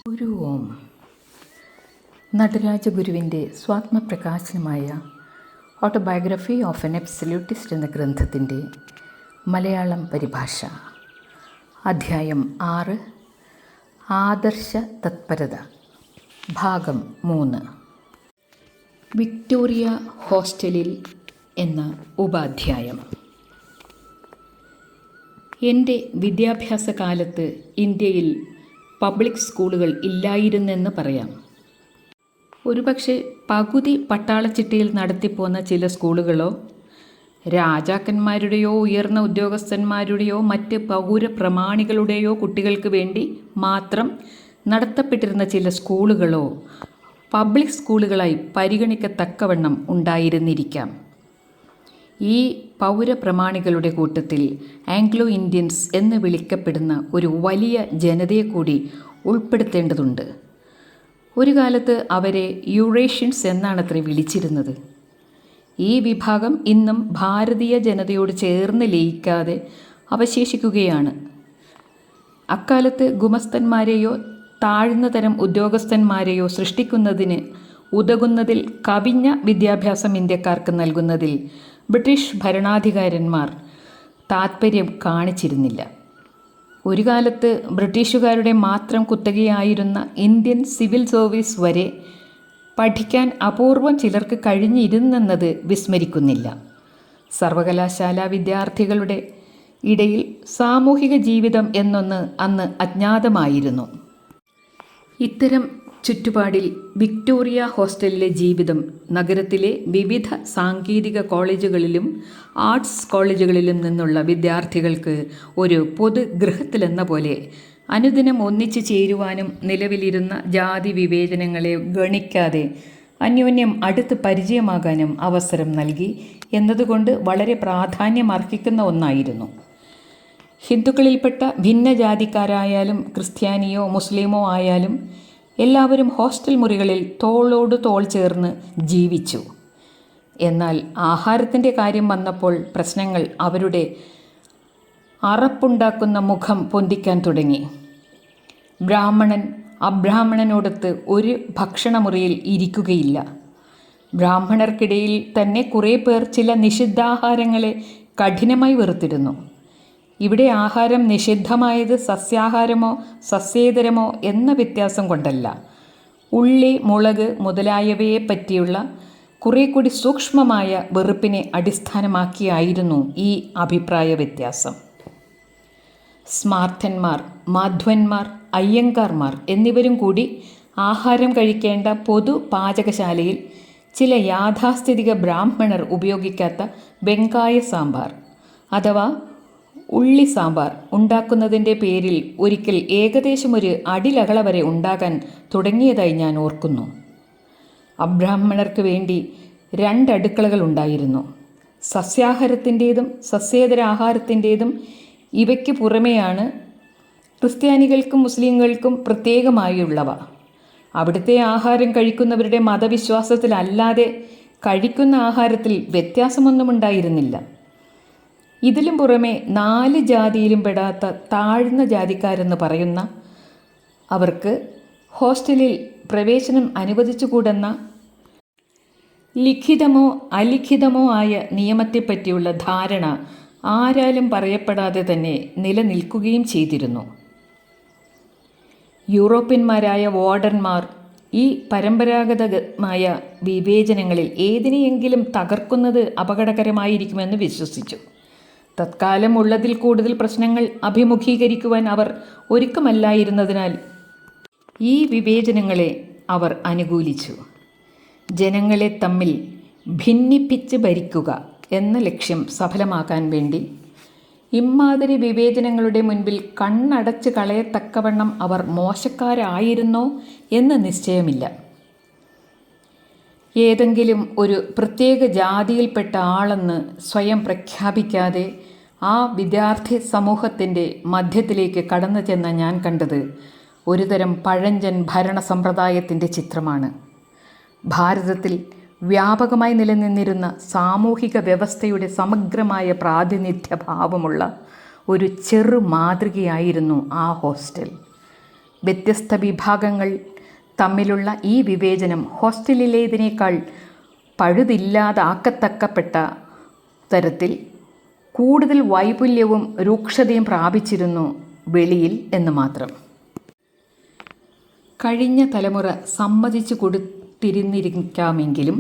ഒരു ഓം. നടരാജഗുരുവിൻ്റെ സ്വാത്മപ്രകാശനമായ autobiography of N എബ്സല്യൂട്ടിസ്റ്റ് എന്ന ഗ്രന്ഥത്തിൻ്റെ മലയാളം പരിഭാഷ. അധ്യായം 6. ആദർശ തത്പരത. ഭാഗം 3. വിക്ടോറിയ ഹോസ്റ്റലിൽ എന്ന ഉപാധ്യായം. എൻ്റെ വിദ്യാഭ്യാസ കാലത്ത് ഇന്ത്യയിൽ പബ്ലിക് സ്കൂളുകൾ ഇല്ലായിരുന്നെന്ന് പറയാം. ഒരുപക്ഷെ പകുതി പട്ടാളച്ചിട്ടയിൽ നടത്തിപ്പോന്ന ചില സ്കൂളുകളോ രാജാക്കന്മാരുടെയോ ഉയർന്ന ഉദ്യോഗസ്ഥന്മാരുടെയോ മറ്റ് പൗരപ്രമാണികളുടെയോ കുട്ടികൾക്ക് വേണ്ടി മാത്രം നടത്തപ്പെട്ടിരുന്ന ചില സ്കൂളുകളോ പബ്ലിക് സ്കൂളുകളായി പരിഗണിക്കത്തക്കവണ്ണം ഉണ്ടായിരുന്നിരിക്കാം. ഈ പൗരപ്രമാണികളുടെ കൂട്ടത്തിൽ ആംഗ്ലോ ഇന്ത്യൻസ് എന്ന് വിളിക്കപ്പെടുന്ന ഒരു വലിയ ജനതയെ കൂടി ഉൾപ്പെടുത്തേണ്ടതുണ്ട്. ഒരു കാലത്ത് അവരെ യൂറേഷ്യൻസ് എന്നാണത്രേ വിളിച്ചിരുന്നത്. ഈ വിഭാഗം ഇന്നും ഭാരതീയ ജനതയോട് ചേർന്ന് ലയിക്കാതെ അവശേഷിക്കുകയാണ്. അക്കാലത്ത് ഗുമസ്തന്മാരെയോ താഴ്ന്ന തരം ഉദ്യോഗസ്ഥന്മാരെയോ സൃഷ്ടിക്കുന്നതിന് ഉതകുന്നതിൽ കവിഞ്ഞ വിദ്യാഭ്യാസം ഇന്ത്യക്കാർക്ക് നൽകുന്നതിൽ ബ്രിട്ടീഷ് ഭരണാധികാരിമാർ താൽപ്പര്യം കാണിച്ചിരുന്നില്ല. ഒരു കാലത്ത് ബ്രിട്ടീഷുകാരുടെ മാത്രം കുത്തകയായിരുന്ന ഇന്ത്യൻ സിവിൽ സർവീസ് വരെ പഠിക്കാൻ അപൂർവം ചിലർക്ക് കഴിഞ്ഞിരുന്നെന്നത് വിസ്മരിക്കുന്നില്ല. സർവകലാശാല വിദ്യാർത്ഥികളുടെ ഇടയിൽ സാമൂഹിക ജീവിതം എന്നൊന്ന് അന്ന് അജ്ഞാതമായിരുന്നു. ഇത്തരം ചുറ്റുപാടിൽ വിക്ടോറിയ ഹോസ്റ്റലിലെ ജീവിതം നഗരത്തിലെ വിവിധ സാങ്കേതിക കോളേജുകളിലും ആർട്സ് കോളേജുകളിലും നിന്നുള്ള വിദ്യാർത്ഥികൾക്ക് ഒരു പൊതുഗൃഹത്തിലെന്ന പോലെ അനുദിനം ഒന്നിച്ചു ചേരുവാനും നിലവിലിരുന്ന ജാതി വിവേചനങ്ങളെ ഗണിക്കാതെ അന്യോന്യം അടുത്ത് പരിചയമാകാനും അവസരം നൽകി എന്നതുകൊണ്ട് വളരെ പ്രാധാന്യമർഹിക്കുന്ന ഒന്നായിരുന്നു. ഹിന്ദുക്കളിൽപ്പെട്ട ഭിന്നജാതിക്കാരായാലും ക്രിസ്ത്യാനിയോ മുസ്ലിമോ ആയാലും എല്ലാവരും ഹോസ്റ്റൽ മുറികളിൽ തോളോട് തോൾ ചേർന്ന് ജീവിച്ചു. എന്നാൽ ആഹാരത്തിൻ്റെ കാര്യം വന്നപ്പോൾ പ്രശ്നങ്ങൾ അവരുടെ അറപ്പുണ്ടാക്കുന്ന മുഖം പൊന്തിക്കാൻ തുടങ്ങി. ബ്രാഹ്മണൻ അബ്രാഹ്മണനോടൊത്ത് ഒരു ഭക്ഷണമുറിയിൽ ഇരിക്കുകയില്ല. ബ്രാഹ്മണർക്കിടയിൽ തന്നെ കുറേ പേർ ചില നിഷിദ്ധാഹാരങ്ങളെ കഠിനമായി വെറുത്തിരുന്നു. ഇവിടെ ആഹാരം നിഷിദ്ധമായത് സസ്യാഹാരമോ സസ്യേതരമോ എന്ന വ്യത്യാസം കൊണ്ടല്ല, ഉള്ളി മുളക് മുതലായവയെ പറ്റിയുള്ള കുറേ കൂടി സൂക്ഷ്മമായ വെറുപ്പിനെ അടിസ്ഥാനമാക്കിയായിരുന്നു ഈ അഭിപ്രായ വ്യത്യാസം. സ്മാർത്തന്മാർ, മാധ്വന്മാർ, അയ്യങ്കാർമാർ എന്നിവരും കൂടി ആഹാരം കഴിക്കേണ്ട പൊതു പാചകശാലയിൽ ചില യാഥാസ്ഥിതിക ബ്രാഹ്മണർ ഉപയോഗിക്കാത്ത വെങ്കായ സാമ്പാർ അഥവാ ഉള്ളി സാമ്പാർ ഉണ്ടാക്കുന്നതിൻ്റെ പേരിൽ ഒരിക്കൽ ഏകദേശം ഒരു അടിലകള വരെ ഉണ്ടാകാൻ തുടങ്ങിയതായി ഞാൻ ഓർക്കുന്നു. അബ്രാഹ്മണർക്ക് വേണ്ടി 2 അടുക്കളകൾ ഉണ്ടായിരുന്നു. സസ്യാഹാരത്തിൻ്റേതും സസ്യേതര ആഹാരത്തിൻ്റേതും ഇവയ്ക്ക് പുറമെയാണ് ക്രിസ്ത്യാനികൾക്കും മുസ്ലിങ്ങൾക്കും പ്രത്യേകമായുള്ളവ. അവിടുത്തെ ആഹാരം കഴിക്കുന്നവരുടെ മതവിശ്വാസത്തിലല്ലാതെ കഴിക്കുന്ന ആഹാരത്തിൽ വ്യത്യാസമൊന്നും ഉണ്ടായിരുന്നില്ല. ഇതിലും പുറമെ 4 ജാതിയിലും പെടാത്ത താഴ്ന്ന ജാതിക്കാരെന്ന് പറയുന്ന അവർക്ക് ഹോസ്റ്റലിൽ പ്രവേശനം അനുവദിച്ചുകൂടെന്ന ലിഖിതമോ അലിഖിതമോ ആയ നിയമത്തെപ്പറ്റിയുള്ള ധാരണ ആരാലും പറയപ്പെടാതെ തന്നെ നിലനിൽക്കുകയും ചെയ്തിരുന്നു. യൂറോപ്യന്മാരായ വാർഡന്മാർ ഈ പരമ്പരാഗതമായ വിവേചനങ്ങളിൽ ഏതിനെയെങ്കിലും തകർക്കുന്നത് അപകടകരമായിരിക്കുമെന്ന് വിശ്വസിച്ചു. തത്കാലം ഉള്ളതിൽ കൂടുതൽ പ്രശ്നങ്ങൾ അഭിമുഖീകരിക്കുവാൻ അവർ ഒരുക്കമല്ലായിരുന്നതിനാൽ ഈ വിവേചനങ്ങളെ അവർ അനുകൂലിച്ചു. ജനങ്ങളെ തമ്മിൽ ഭിന്നിപ്പിച്ച് ഭരിക്കുക എന്ന ലക്ഷ്യം സഫലമാക്കാൻ വേണ്ടി ഇമ്മാതിരി വിവേചനങ്ങളുടെ മുൻപിൽ കണ്ണടച്ച് കളയത്തക്കവണ്ണം അവർ മോശക്കാരായിരുന്നോ എന്ന് നിശ്ചയമില്ല. ഏതെങ്കിലും ഒരു പ്രത്യേക ജാതിയിൽപ്പെട്ട ആളെന്ന് സ്വയം പ്രഖ്യാപിക്കാതെ ആ വിദ്യാർത്ഥി സമൂഹത്തിൻ്റെ മധ്യത്തിലേക്ക് കടന്നു ചെന്ന ഞാൻ കണ്ടത് ഒരുതരം പഴഞ്ചൻ ഭരണ സമ്പ്രദായത്തിൻ്റെ ചിത്രമാണ്. ഭാരതത്തിൽ വ്യാപകമായി നിലനിന്നിരുന്ന സാമൂഹിക വ്യവസ്ഥയുടെ സമഗ്രമായ പ്രാതിനിധ്യഭാവമുള്ള ഒരു ചെറു മാതൃകയായിരുന്നു ആ ഹോസ്റ്റൽ. വ്യത്യസ്ത വിഭാഗങ്ങൾ തമ്മിലുള്ള ഈ വിവേചനം ഹോസ്റ്റലിലേതിനേക്കാൾ പഴുതില്ലാതാക്കത്തക്കപ്പെട്ട തരത്തിൽ കൂടുതൽ വൈപുല്യവും രൂക്ഷതയും പ്രാപിച്ചിരുന്നു വെളിയിൽ എന്ന് മാത്രം. കഴിഞ്ഞ തലമുറ സമ്മതിച്ചു കൊടുത്തിരുന്നിരിക്കാമെങ്കിലും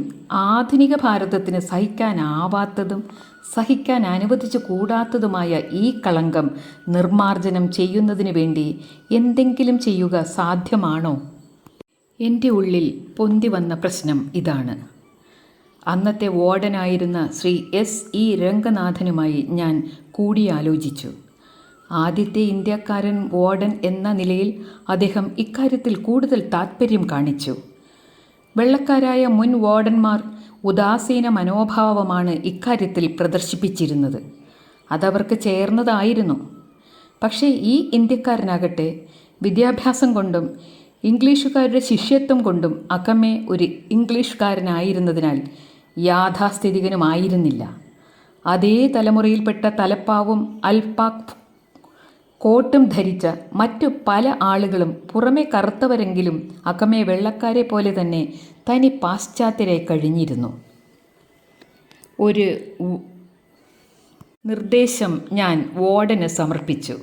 ആധുനിക ഭാരതത്തിന് സഹിക്കാനാവാത്തതും സഹിക്കാൻ അനുവദിച്ചു കൂടാത്തതുമായ ഈ കളങ്കം നിർമ്മാർജ്ജനം ചെയ്യുന്നതിന് വേണ്ടി എന്തെങ്കിലും ചെയ്യുക സാധ്യമാണോ? എൻ്റെ ഉള്ളിൽ പൊന്തി വന്ന പ്രശ്നം ഇതാണ്. അന്നത്തെ വാർഡനായിരുന്ന ശ്രീ S.E. രംഗനാഥനുമായി ഞാൻ കൂടിയാലോചിച്ചു. ആദ്യത്തെ ഇന്ത്യക്കാരൻ വാർഡൻ എന്ന നിലയിൽ അദ്ദേഹം ഇക്കാര്യത്തിൽ കൂടുതൽ താൽപ്പര്യം കാണിച്ചു. വെള്ളക്കാരായ മുൻ വാർഡന്മാർ ഉദാസീന മനോഭാവമാണ് ഇക്കാര്യത്തിൽ പ്രദർശിപ്പിച്ചിരുന്നത്. അതവർക്ക് ചേർന്നതായിരുന്നു. പക്ഷേ ഈ ഇന്ത്യക്കാരനാകട്ടെ വിദ്യാഭ്യാസം കൊണ്ടും ഇംഗ്ലീഷുകാരുടെ ശിഷ്യത്വം കൊണ്ടും അകമേ ഒരു ഇംഗ്ലീഷുകാരനായിരുന്നതിനാൽ യാഥാസ്ഥിതികനുമായിരുന്നില്ല. അതേ തലമുറയിൽപ്പെട്ട തലപ്പാവും അൽപ്പാക് കോട്ടും ധരിച്ച മറ്റു പല ആളുകളും പുറമെ കറുത്തവരെങ്കിലും അകമേ വെള്ളക്കാരെ പോലെ തന്നെ തനി പാശ്ചാത്യരായി കഴിഞ്ഞിരുന്നു. ഒരു നിർദ്ദേശം ഞാൻ വാർഡന് സമർപ്പിച്ചു.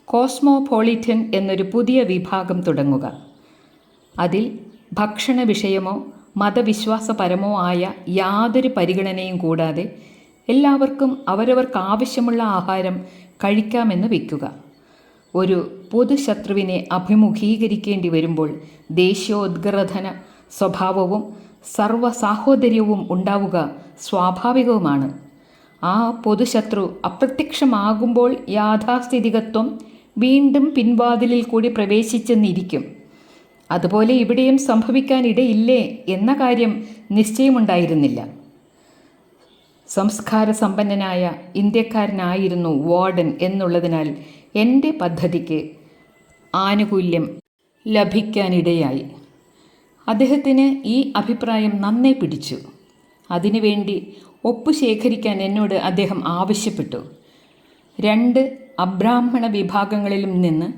കോസ്മോപൊളിറ്റൻ എന്നൊരു പുതിയ വിഭാഗം തുടങ്ങുക. അതിൽ ഭക്ഷണ വിഷയമോ മതവിശ്വാസപരമോ ആയ യാതൊരു പരിഗണനയും കൂടാതെ എല്ലാവർക്കും അവരവർക്ക് ആവശ്യമുള്ള ആഹാരം കഴിക്കാമെന്ന് വയ്ക്കുക. ഒരു പൊതുശത്രുവിനെ അഭിമുഖീകരിക്കേണ്ടി വരുമ്പോൾ ദേശീയോദ്ഗ്രഥന സ്വഭാവവും സർവ്വസാഹോദര്യവും ഉണ്ടാവുക സ്വാഭാവികവുമാണ്. ആ പൊതുശത്രു അപ്രത്യക്ഷമാകുമ്പോൾ യാഥാസ്ഥിതികത്വം വീണ്ടും പിൻവാതിലിൽ കൂടി പ്രവേശിച്ചെന്നിരിക്കും. അതുപോലെ ഇവിടെയും സംഭവിക്കാനിടയില്ലേ എന്ന കാര്യം നിശ്ചയമുണ്ടായിരുന്നില്ല. സംസ്കാര സമ്പന്നനായ ഇന്ത്യക്കാരനായിരുന്നു വാർഡൻ എന്നുള്ളതിനാൽ എൻ്റെ പദ്ധതിക്ക് ആനുകൂല്യം ലഭിക്കാനിടയായി. അദ്ദേഹത്തിന് ഈ അഭിപ്രായം നന്നേ പിടിച്ചു. അതിനുവേണ്ടി ഒപ്പു ശേഖരിക്കാൻ എന്നോട് അദ്ദേഹം ആവശ്യപ്പെട്ടു. 2 അബ്രാഹ്മണ വിഭാഗങ്ങളിലും നിന്ന്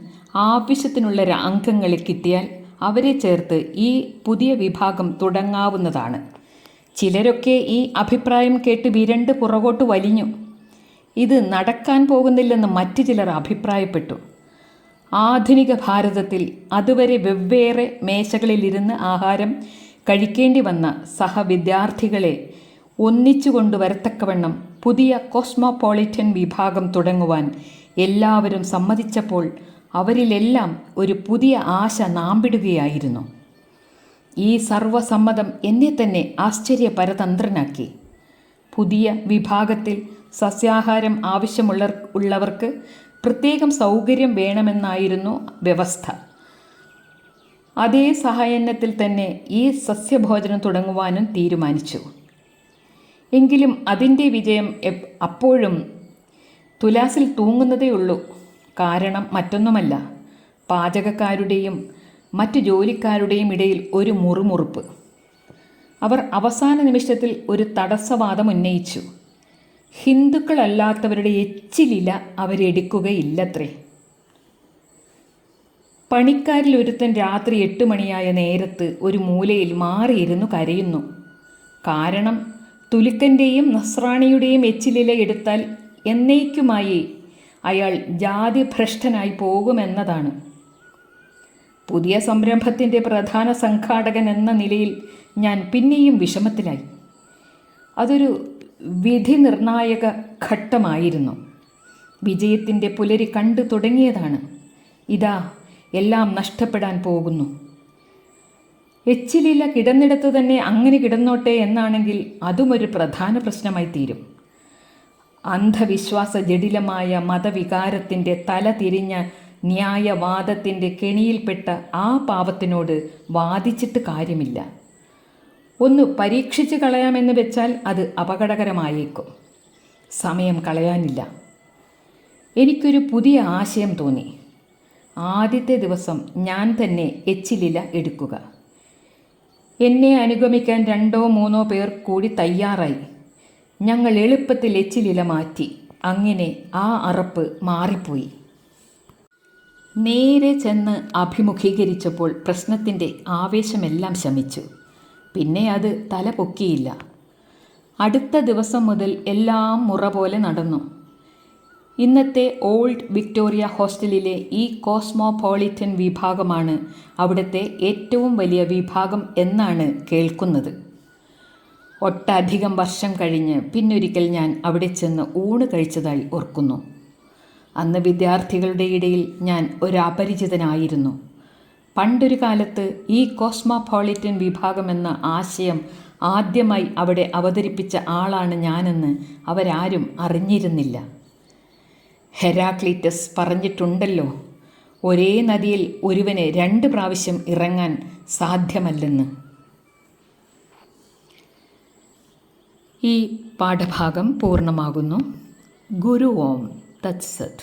ആവശ്യത്തിനുള്ള അംഗങ്ങളെ കിട്ടിയാൽ അവരെ ചേർത്ത് ഈ പുതിയ വിഭാഗം തുടങ്ങാവുന്നതാണ്. ചിലരൊക്കെ ഈ അഭിപ്രായം കേട്ട് വിരണ്ട് പുറകോട്ട് വലിഞ്ഞു. ഇത് നടക്കാൻ പോകുന്നില്ലെന്ന് മറ്റു ചിലർ അഭിപ്രായപ്പെട്ടു. ആധുനിക ഭാരതത്തിൽ അതുവരെ വെവ്വേറെ മേശകളിലിരുന്ന് ആഹാരം കഴിക്കേണ്ടി വന്ന സഹവിദ്യാർത്ഥികളെ ഒന്നിച്ചു കൊണ്ടുവരത്തക്കവണ്ണം പുതിയ കോസ്മോപൊളിറ്റൻ വിഭാഗം തുടങ്ങുവാൻ എല്ലാവരും സമ്മതിച്ചപ്പോൾ അവരിലെല്ലാം ഒരു പുതിയ ആശ നാമ്പിടുകയായിരുന്നു. ഈ സർവസമ്മതം എന്നെ തന്നെ ആശ്ചര്യപരതന്ത്രനാക്കി. പുതിയ വിഭാഗത്തിൽ സസ്യാഹാരം ആവശ്യമുള്ളവർക്ക് പ്രത്യേകം സൗകര്യം വേണമെന്നായിരുന്നു വ്യവസ്ഥ. അതേ സഹായന്നത്തിൽ തന്നെ ഈ സസ്യഭോജനം തുടങ്ങുവാനും തീരുമാനിച്ചു. എങ്കിലും അതിൻ്റെ വിജയം അപ്പോഴും തുലാസിൽ തൂങ്ങുന്നതേയുള്ളൂ. കാരണം മറ്റൊന്നുമല്ല, പാചകക്കാരുടെയും മറ്റു ജോലിക്കാരുടെയും ഇടയിൽ ഒരു മുറുമുറുപ്പ്. അവർ അവസാന നിമിഷത്തിൽ ഒരു തടസ്സവാദം ഉന്നയിച്ചു. ഹിന്ദുക്കളല്ലാത്തവരുടെ എച്ചിലില അവരെടുക്കുകയില്ലത്രേ. പണിക്കാരിൽ ഒരുത്തൻ രാത്രി 8 മണിയായ നേരത്ത് ഒരു മൂലയിൽ മാറിയിരുന്നു കരയുന്നു. കാരണം തുലുക്കൻ്റെയും നസ്രാണിയുടെയും എച്ചിലില എടുത്താൽ എന്നേക്കുമായി അയാൾ ജാതിഭ്രഷ്ടനായി പോകുമെന്നതാണ്. പുതിയ സംരംഭത്തിൻ്റെ പ്രധാന സംഘാടകൻ എന്ന നിലയിൽ ഞാൻ പിന്നെയും വിഷമത്തിലായി. അതൊരു വിധി നിർണായക ഘട്ടമായിരുന്നു. വിജയത്തിൻ്റെ പുലരി കണ്ടു തുടങ്ങിയതാണ്. ഇതാ എല്ലാം നഷ്ടപ്പെടാൻ പോകുന്നു. എച്ചിലില കിടന്നിടത്ത് തന്നെ അങ്ങനെ കിടന്നോട്ടെ എന്നാണെങ്കിൽ അതുമൊരു പ്രധാന പ്രശ്നമായി തീരും. അന്ധവിശ്വാസ ജടിലമായ മതവികാരത്തിൻ്റെ തല തിരിഞ്ഞ ന്യായവാദത്തിൻ്റെ കെണിയിൽപ്പെട്ട ആ പാവത്തിനോട് വാദിച്ചിട്ട് കാര്യമില്ല. ഒന്ന് പരീക്ഷിച്ച് കളയാമെന്ന് വെച്ചാൽ അത് അപകടകരമായേക്കും. സമയം കളയാനില്ല. എനിക്കൊരു പുതിയ ആശയം തോന്നി. ആദ്യത്തെ ദിവസം ഞാൻ തന്നെ എച്ചിലില എടുക്കുക. എന്നെ അനുഗമിക്കാൻ 2-3 പേർ കൂടി തയ്യാറായി. ഞങ്ങൾ എളുപ്പത്തിൽ എച്ചിലില മാറ്റി. അങ്ങനെ ആ അറപ്പ് മാറിപ്പോയി. നേരെ ചെന്ന് അഭിമുഖീകരിച്ചപ്പോൾ പ്രശ്നത്തിൻ്റെ ആവേശമെല്ലാം ശമിച്ചു. പിന്നെ അത് തല പൊക്കിയില്ല. അടുത്ത ദിവസം മുതൽ എല്ലാം മുറ പോലെ നടന്നു. ഇന്നത്തെ ഓൾഡ് വിക്ടോറിയ ഹോസ്റ്റലിലെ ഈ കോസ്മോപോളിറ്റൻ വിഭാഗമാണ് അവിടുത്തെ ഏറ്റവും വലിയ വിഭാഗം എന്നാണ് കേൾക്കുന്നത്. ഒട്ടധികം വർഷം കഴിഞ്ഞ് പിന്നൊരിക്കൽ ഞാൻ അവിടെ ചെന്ന് ഊണ് കഴിച്ചതായി ഓർക്കുന്നു. അന്ന് വിദ്യാർത്ഥികളുടെ ഇടയിൽ ഞാൻ ഒരു അപരിചിതനായിരുന്നു. പണ്ടൊരു കാലത്ത് ഈ കോസ്മോപോളിറ്റൻ വിഭാഗമെന്ന ആശയം ആദ്യമായി അവിടെ അവതരിപ്പിച്ച ആളാണ് ഞാനെന്ന് അവരാരും അറിഞ്ഞിരുന്നില്ല. ഹെരാക്ലീറ്റസ് പറഞ്ഞിട്ടുണ്ടല്ലോ, ഒരേ നദിയിൽ ഒരുവന് 2 പ്രാവശ്യം ഇറങ്ങാൻ സാധ്യമല്ലെന്ന്. ഈ പാഠഭാഗം പൂർണ്ണമാകുന്നു. ഗുരു ഓം തത്സത്.